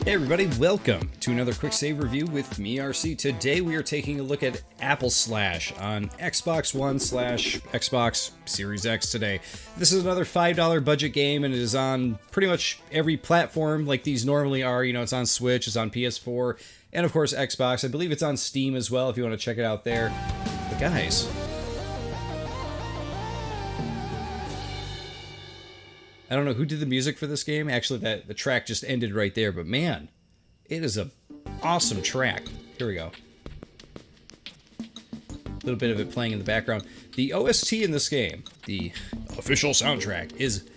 Hey everybody, welcome to another quick save review with me, RC. Today we are taking a look at Apple Slash on Xbox One / Xbox Series X today. This is another $5 budget game and it is on pretty much every platform like these normally are. You know, it's on Switch, it's on PS4, and of course Xbox. I believe it's on Steam as well if you want to check it out there. But guys, I don't know who did the music for this game. Actually, the track just ended right there, but man, it is a awesome track. Here we go. A little bit of it playing in the background. The OST in this game, the official soundtrack, is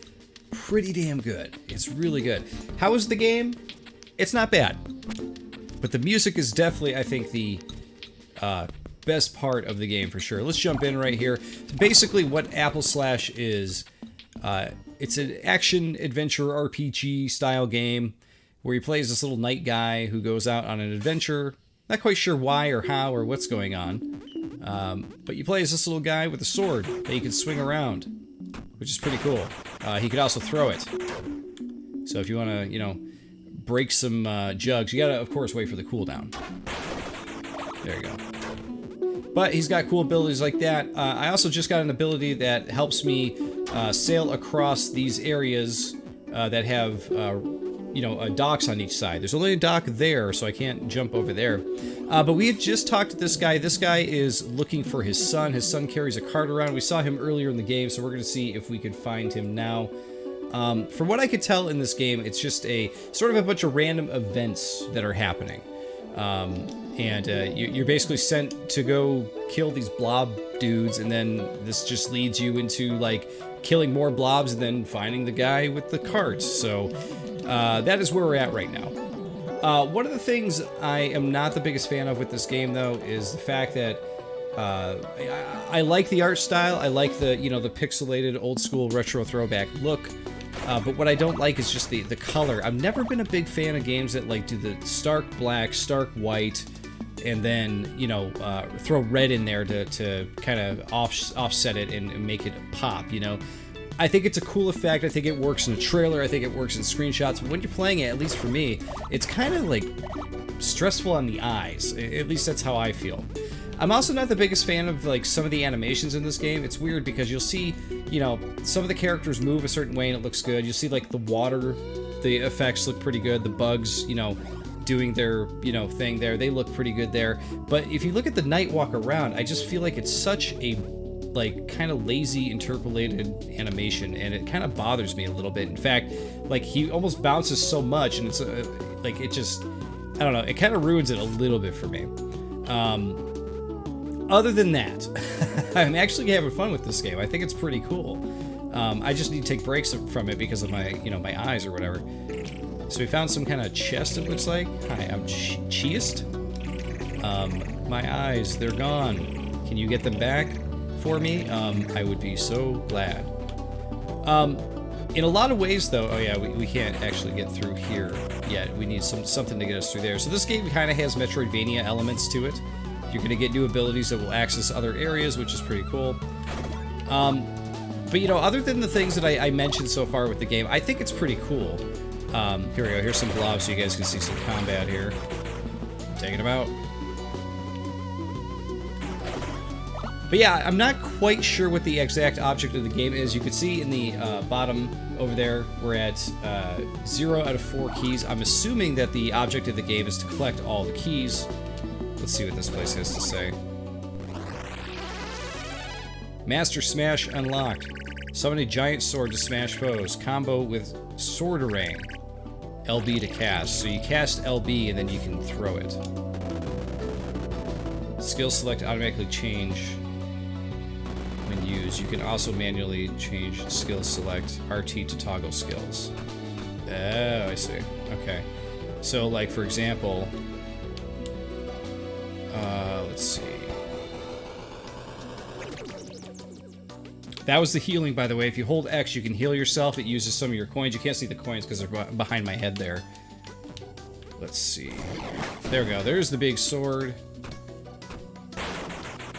pretty damn good. It's really good. How is the game? It's not bad. But the music is definitely, I think, the best part of the game for sure. Let's jump in right here. Basically, what Apple Slash is... it's an action-adventure RPG style game where he plays this little knight guy who goes out on an adventure. Not quite sure why or how or what's going on. But you play as this little guy with a sword that you can swing around, which is pretty cool. He could also throw it. So if you want to, you know, break some jugs, you gotta, of course, wait for the cooldown. There you go. But he's got cool abilities like that. I also just got an ability that helps me sail across these areas that have, you know, docks on each side. There's only a dock there, so I can't jump over there. But we had just talked to this guy. This guy is looking for his son. His son carries a cart around. We saw him earlier in the game, so we're going to see if we could find him now. From what I could tell in this game, it's just a sort of a bunch of random events that are happening. You're basically sent to go kill these blob dudes, and then this just leads you into, like, killing more blobs and then finding the guy with the cart. So that is where we're at right now. One of the things I am not the biggest fan of with this game, though, is the fact that I like the art style. I like the, you know, the pixelated old school retro throwback look. But what I don't like is just the color. I've never been a big fan of games that like do the stark black, stark white, and then, you know, throw red in there to kind of offset it and make it pop, you know. I think it's a cool effect. I think it works in a trailer. I think it works in screenshots. But when you're playing it, at least for me, it's kind of like stressful on the eyes. At least that's how I feel. I'm also not the biggest fan of, like, some of the animations in this game. It's weird because you'll see, you know, some of the characters move a certain way and it looks good. You'll see, like, the water, the effects look pretty good. The bugs, you know, doing their, you know, thing there, they look pretty good there. But if you look at the night walk around, I just feel like it's such a, like, kind of lazy, interpolated animation, and it kind of bothers me a little bit. In fact, like, he almost bounces so much, and it's, like, it just, I don't know, it kind of ruins it a little bit for me. Other than that, I'm actually having fun with this game. I think it's pretty cool. I just need to take breaks from it because of my, you know, my eyes or whatever. So we found some kind of chest, it looks like. Hi, I'm cheesed. My eyes, they're gone. Can you get them back for me? I would be so glad. In a lot of ways, though, oh yeah, we can't actually get through here yet. We need something to get us through there. So this game kind of has Metroidvania elements to it. You're going to get new abilities that will access other areas, which is pretty cool. But, you know, other than the things that I mentioned so far with the game, I think it's pretty cool. Here we go. Here's some blobs so you guys can see some combat here. Taking them out. But yeah, I'm not quite sure what the exact object of the game is. You can see in the bottom over there, we're at 0 out of 4 keys. I'm assuming that the object of the game is to collect all the keys. Let's see what this place has to say. Master Smash unlocked. Summon a giant sword to smash foes. Combo with Swordarang. LB to cast. So you cast LB and then you can throw it. Skill select automatically change when used. You can also manually change skill select RT to toggle skills. Oh, I see. Okay. So, like, for example... let's see. That was the healing, by the way. If you hold X, you can heal yourself. It uses some of your coins. You can't see the coins because they're behind my head there. Let's see. There we go. There's the big sword.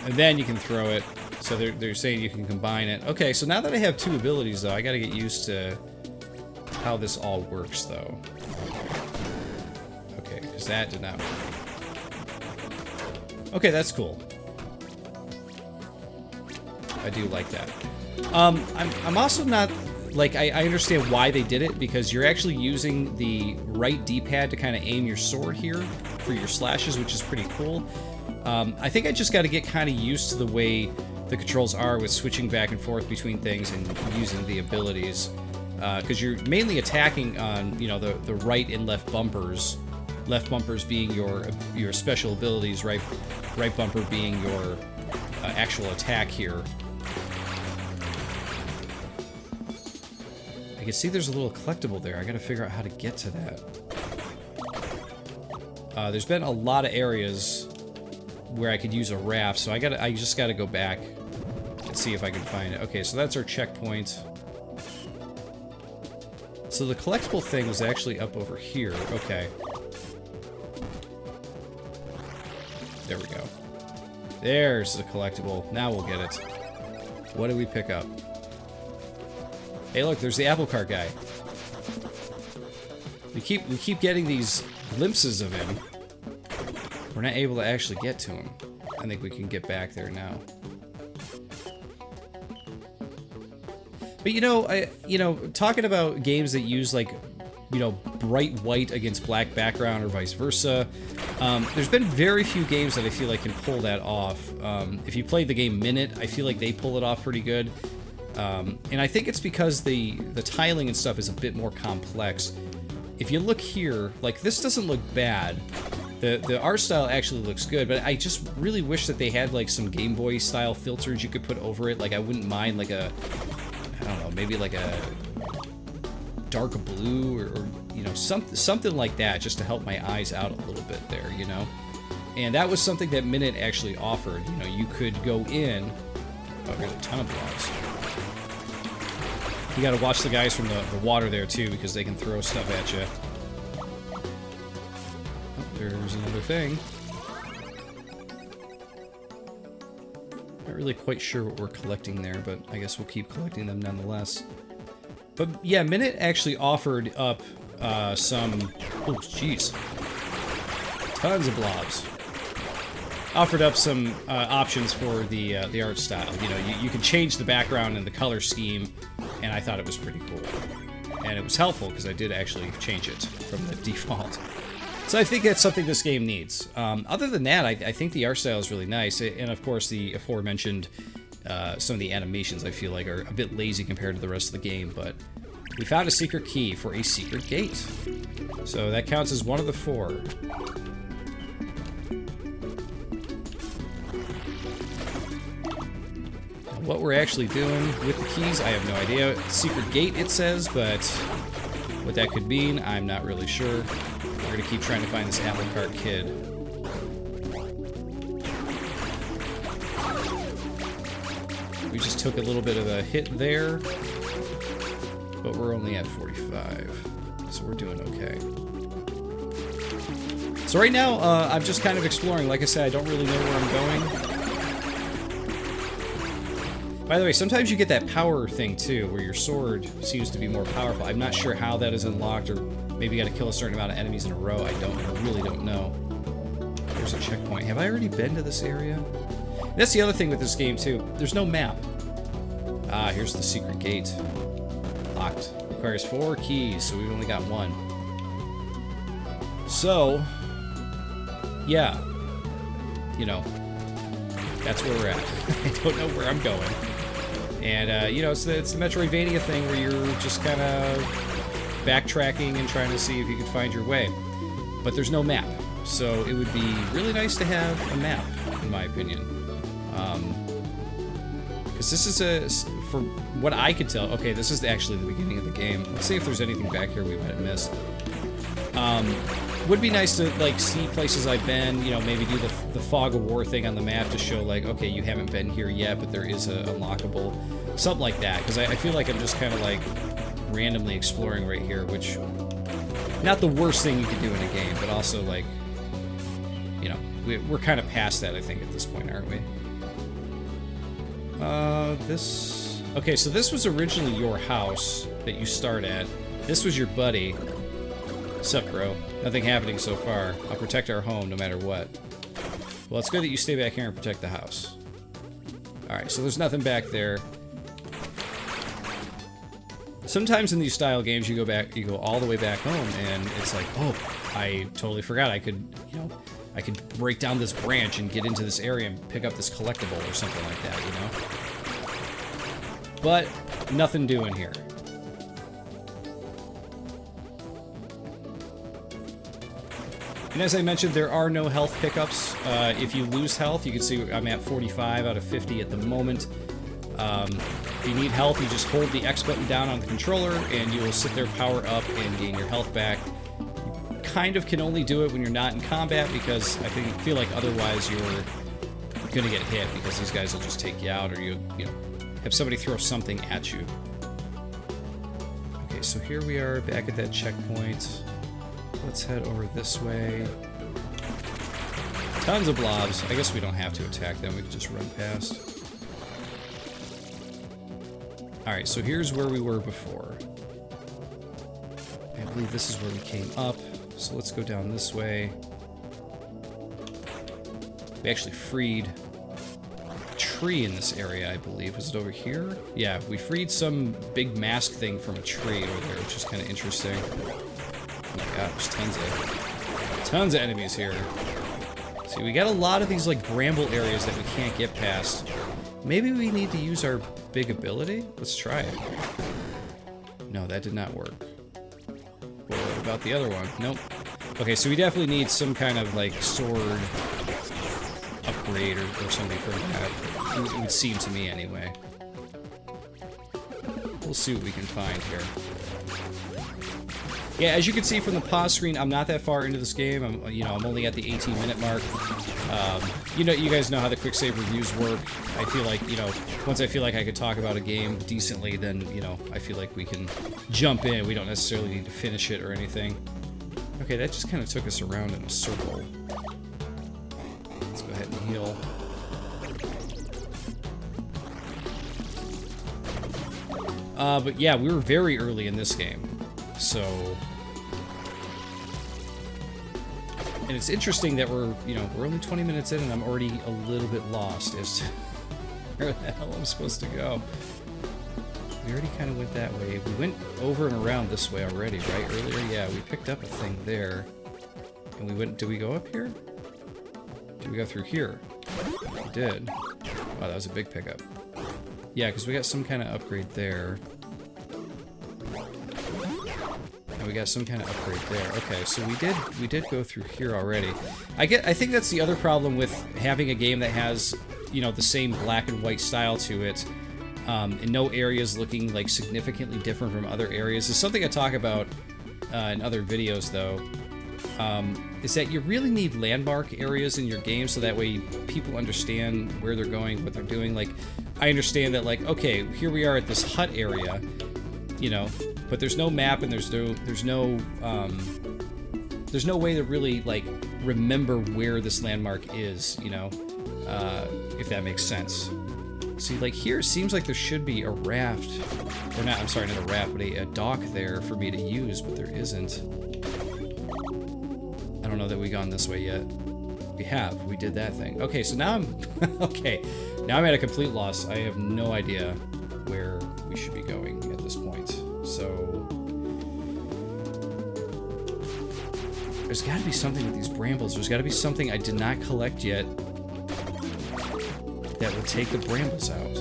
And then you can throw it. So they're saying you can combine it. Okay, so now that I have two abilities, though, I gotta get used to how this all works, though. Okay, because that did not work. Okay, that's cool. I do like that. I'm also not... Like, I understand why they did it, because you're actually using the right D-pad to kind of aim your sword here for your slashes, which is pretty cool. I think I just got to get kind of used to the way the controls are with switching back and forth between things and using the abilities. Because you're mainly attacking on, you know, the right and left bumpers. Left bumpers being your special abilities, right bumper being your actual attack here. I can see there's a little collectible there. I gotta figure out how to get to that. There's been a lot of areas where I could use a raft, so I just gotta go back and see if I can find it. Okay, so that's our checkpoint. So the collectible thing was actually up over here. Okay. There we go. There's the collectible. Now we'll get it. What did we pick up? Hey, look, there's the apple cart guy. We keep getting these glimpses of him. We're not able to actually get to him. I think we can get back there now. But you know, talking about games that use like, you know, bright white against black background or vice versa, there's been very few games that I feel like can pull that off. If you played the game Minute, I feel like they pull it off pretty good. And I think it's because the tiling and stuff is a bit more complex. If you look here, like, this doesn't look bad. The art style actually looks good, but I just really wish that they had, like, some Game Boy style filters you could put over it. Like, I wouldn't mind, like, I don't know, maybe like a dark blue or you know, something like that, just to help my eyes out a little bit there, you know? And that was something that Minute actually offered. You know, you could go in... Oh, here's a ton of blocks. You gotta watch the guys from the water there, too, because they can throw stuff at you. Oh, there's another thing. Not really quite sure what we're collecting there, but I guess we'll keep collecting them nonetheless. But, yeah, Minute actually offered up some... Oh, jeez. Tons of blobs. Offered up some options for the art style. You know, you can change the background and the color scheme, and I thought it was pretty cool. And it was helpful, because I did actually change it from the default. So I think that's something this game needs. Other than that, I think the art style is really nice. And, of course, the aforementioned some of the animations, I feel like, are a bit lazy compared to the rest of the game. But we found a secret key for a secret gate. So that counts as one of the 4. What we're actually doing with the keys, I have no idea. Secret gate, it says, but what that could mean, I'm not really sure. We're gonna keep trying to find this apple cart kid. We just took a little bit of a hit there, but we're only at 45, so we're doing okay. So right now, I'm just kind of exploring. Like I said, I don't really know where I'm going. By the way, sometimes you get that power thing, too, where your sword seems to be more powerful. I'm not sure how that is unlocked, or maybe you gotta kill a certain amount of enemies in a row. I really don't know. There's a checkpoint. Have I already been to this area? That's the other thing with this game, too. There's no map. Ah, here's the secret gate. Locked. Requires 4 keys, so we've only got 1. So, yeah. You know, that's where we're at. I don't know where I'm going. And, you know, it's the Metroidvania thing where you're just kind of backtracking and trying to see if you can find your way. But there's no map. So it would be really nice to have a map, in my opinion. Because this is from what I could tell, okay, this is actually the beginning of the game. Let's see if there's anything back here we might have missed. Would be nice to, like, see places I've been, you know, maybe do the fog of war thing on the map to show, like, okay, you haven't been here yet, but there is a unlockable, something like that, because I feel like I'm just kind of, like, randomly exploring right here, which, not the worst thing you could do in a game, but also, like, you know, we're kind of past that, I think, at this point, aren't we? Okay, so this was originally your house that you start at. This was your buddy. Sup, bro? Nothing happening so far. I'll protect our home no matter what. Well, it's good that you stay back here and protect the house. Alright, so there's nothing back there. Sometimes in these style games, you go all the way back home, and it's like, oh, I totally forgot I could, you know, I could break down this branch and get into this area and pick up this collectible or something like that, you know? But nothing doing here. And as I mentioned, there are no health pickups. If you lose health, you can see I'm at 45 out of 50 at the moment. If you need health, you just hold the X button down on the controller, and you will sit there, power up, and gain your health back. You kind of can only do it when you're not in combat, because I feel like otherwise you're gonna get hit, because these guys will just take you out, or you know, have somebody throw something at you. Okay, so here we are back at that checkpoint. Let's head over this way. Tons of blobs. I guess we don't have to attack them, we can just run past. Alright, so here's where we were before. I believe this is where we came up, so let's go down this way. We actually freed a tree in this area, I believe. Was it over here? Yeah, we freed some big mask thing from a tree over there, which is kind of interesting. Oh my god, there's tons of enemies here. See, we got a lot of these like bramble areas that we can't get past. Maybe we need to use our big ability? Let's try it. No, that did not work. What about the other one? Nope. Okay, so we definitely need some kind of like sword upgrade or something for that. It would seem to me anyway. We'll see what we can find here. Yeah, as you can see from the pause screen, I'm not that far into this game. I'm only at the 18-minute mark. You guys know how the QuickSave reviews work. I feel like, once I feel like I could talk about a game decently, then, I feel like we can jump in. We don't necessarily need to finish it or anything. Okay, that just kind of took us around in a circle. Let's go ahead and heal. But yeah, we were very early in this game. So, and it's interesting that we're only 20 minutes in and I'm already a little bit lost as to where the hell I'm supposed to go. We already kind of went that way. We went over and around this way already, right? Earlier, yeah, we picked up a thing there. And we went, did we go up here? Did we go through here? We did. Wow, that was a big pickup. Yeah, because we got some kind of upgrade there. We got some kind of upgrade there. Okay, so we did go through here already. I think that's the other problem with having a game that has, the same black and white style to it, and no areas looking like significantly different from other areas. It's something I talk about in other videos, though. Is that you really need landmark areas in your game so that way people understand where they're going, what they're doing. Like, I understand that, like, okay, here we are at this hut area, but there's no map and there's no way to really like remember where this landmark is, if that makes sense. See, like here it seems like there should be a raft, or not, I'm sorry, not a raft, but a dock there for me to use, but there isn't. I don't know that we've gone this way yet. We have, we did that thing. Okay, so now I'm, okay, now I'm at a complete loss. I have no idea where we should be going at this point. So there's got to be something with these brambles. There's got to be something I did not collect yet that will take the brambles out.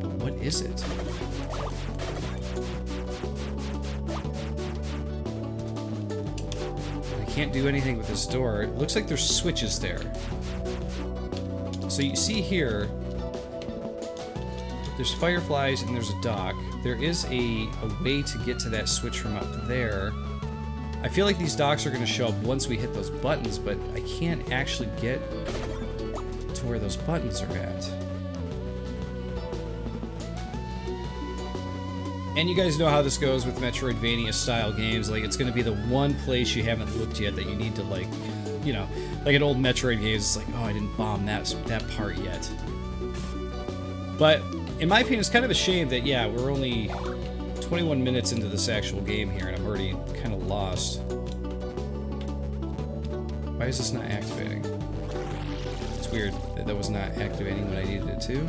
But what is it? I can't do anything with this door. It looks like there's switches there. So you see here, there's fireflies and there's a dock. There is a way to get to that switch from up there. I feel like these docks are going to show up once we hit those buttons, but I can't actually get to where those buttons are at. And you guys know how this goes with Metroidvania style games. Like, it's going to be the one place you haven't looked yet that you need to, like, like an old Metroid game. It's like, oh, I didn't bomb that part yet. But in my opinion, it's kind of a shame that, yeah, we're only 20 21 minutes into this actual game here, and I'm already kind of lost. Why is this not activating? It's weird that that was not activating when I needed it to.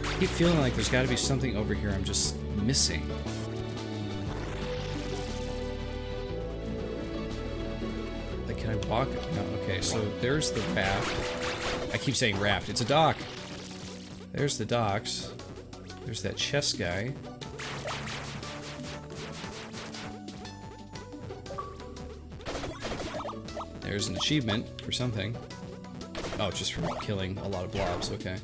I keep feeling like there's got to be something over here I'm just missing. Like, can I walk? No, okay, so there's the raft. I keep saying raft. It's a dock. There's the docks. There's that chest guy. There's an achievement for something. Oh, just for killing a lot of blobs, okay.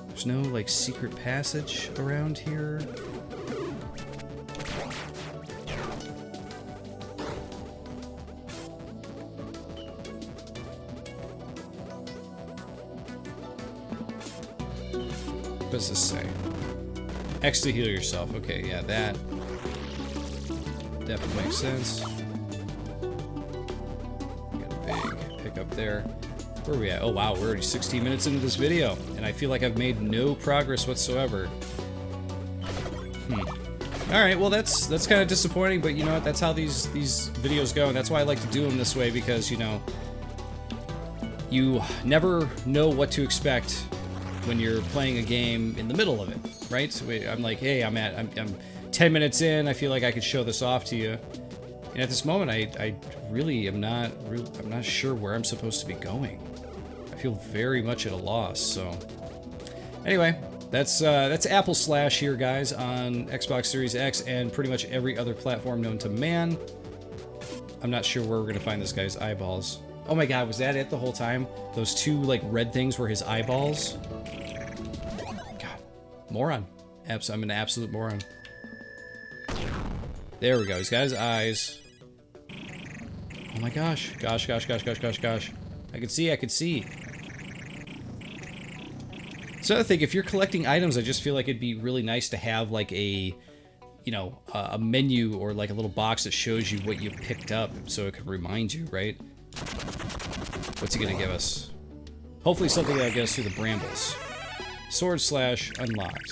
There's no, like, secret passage around here. What does this say? X to heal yourself. Okay, yeah, that definitely makes sense. Got a big pickup there. Where are we at? Oh wow, we're already 16 minutes into this video, and I feel like I've made no progress whatsoever. Alright, well that's kind of disappointing, but you know what, that's how these videos go, and that's why I like to do them this way, because, you know, you never know what to expect when you're playing a game in the middle of it, right? So I'm like, hey, I'm 10 minutes in, I feel like I could show this off to you. And at this moment, I really am not sure where I'm supposed to be going. I feel very much at a loss, so. Anyway, that's Apple Slash here, guys, on Xbox Series X and pretty much every other platform known to man. I'm not sure where we're gonna find this guy's eyeballs. Oh my god, was that it the whole time? Those two, like, red things were his eyeballs? God, moron. I'm an absolute moron. There we go, he's got his eyes. Oh my gosh. Gosh. I could see. So I think if you're collecting items, I just feel like it'd be really nice to have, like, a, you know, a menu or, like, a little box that shows you what you picked up so it could remind you, right? What's he gonna give us? Hopefully something that'll get us through the brambles. Sword slash unlocked.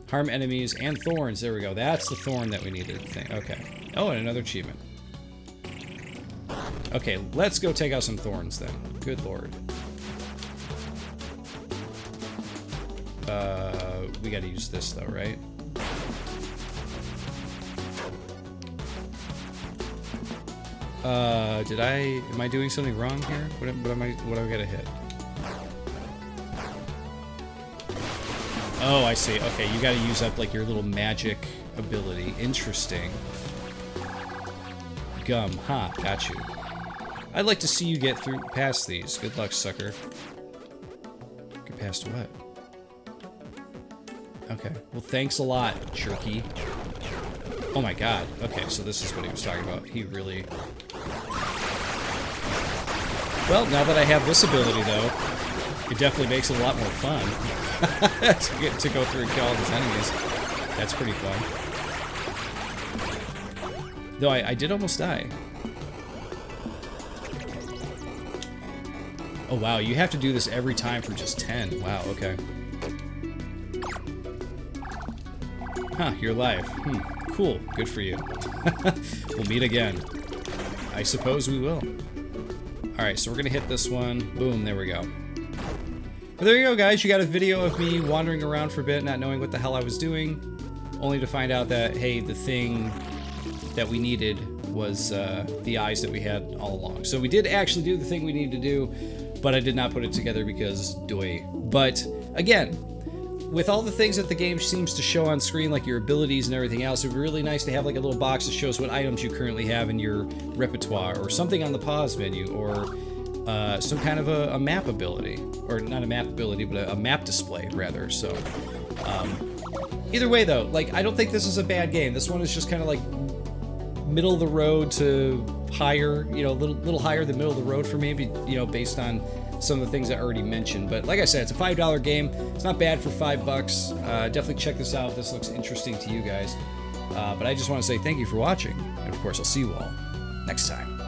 Harm enemies and thorns. There we go. That's the thorn that we needed. Okay. Oh, and another achievement. Okay, let's go take out some thorns then. Good lord. We gotta use this though, right? Am I doing something wrong here? What am I gonna hit? Oh, I see. Okay, you gotta use up, like, your little magic ability. Interesting. Gum. Ha, got you. I'd like to see you get through past these. Good luck, sucker. Get past what? Okay. Well, thanks a lot, jerky. Oh my god. Okay, so this is what he was talking about. He really... Well, now that I have this ability, though, it definitely makes it a lot more fun to go through and kill all these enemies. That's pretty fun. Though I did almost die. Oh wow, you have to do this every time for just 10. Wow, okay. Huh, you're alive. Cool, good for you. We'll meet again. I suppose we will. Alright, so we're gonna hit this one. Boom, there we go. Well, there you go, guys. You got a video of me wandering around for a bit, not knowing what the hell I was doing, only to find out that, hey, the thing that we needed was the eyes that we had all along. So we did actually do the thing we needed to do, but I did not put it together because doy. But, again, with all the things that the game seems to show on screen, like your abilities and everything else, it would be really nice to have, like, a little box that shows what items you currently have in your repertoire, or something on the pause menu, or some kind of a map ability. Or not a map ability, but a map display, rather. So, either way, though, like, I don't think this is a bad game. This one is just kind of like middle of the road to higher, you know, a little higher than middle of the road for me, you know, based on some of the things I already mentioned. But like I said, it's a $5 game. It's not bad for $5. Definitely check this out if this looks interesting to you guys. But I just want to say thank you for watching, and of course I'll see you all next time.